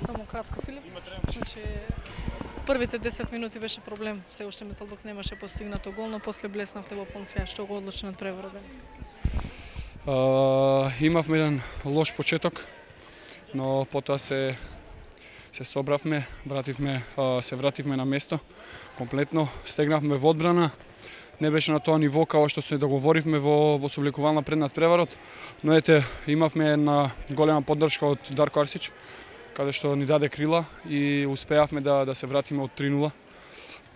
Само кратко, Филип. Значи, првите 10 минути беше проблем, се уште Металдук немаше постигнато гол, но после блеснавте во пон сјај. Што го одлучи надпреварот денес? Имавме еден лош почеток, но потоа се собравме, се вративме на место комплетно, стегнавме во одбрана. Не беше на тоа ниво како што се договоривме во собликувална пред надпреварот, но ете, имавме една голема поддршка од Дарко Арсич, каде што ни даде крила и успеавме да се вратиме од 3-0.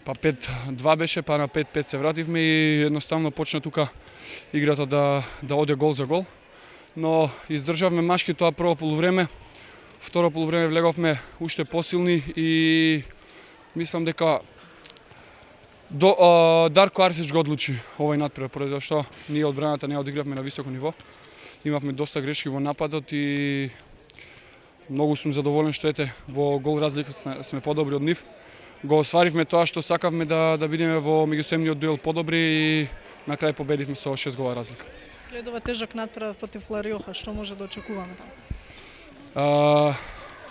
Па 5-2 беше, па на 5-5 се вративме и едноставно почна тука играта да оде гол за гол. Но издржавме машки тоа прво полувреме. Второ полувреме влеговме уште посилни и мислам дека Дарко Арсич го одлучи овој надпревар, поради што ние одбраната не одигравме на високо ниво. Имавме доста грешки во нападот и многу сум задоволен што ете во гол разлика сме подобри од нив. Го осваривме тоа што сакавме да бидеме во меѓусебниот дуел подобри и на крај победивме со 6 гола разлика. Следува тежок надпревар против Лариоха, што може да очекуваме таму?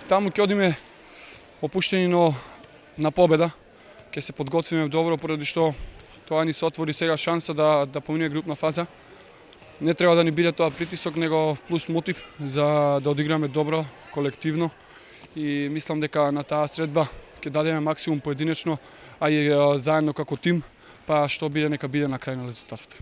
Таму ќе одиме опуштени, но на победа. Ќе се подготвиме добро, поради што тоа ни се отвори сега шанса да помине групна фаза. Не треба да ни биде тоа притисок, него плюс мотив за да одиграме добро, колективно. И мислам дека на таа средба ќе дадеме максимум поединечно, а и заедно како тим, па што биде нека биде на крај на резултатот.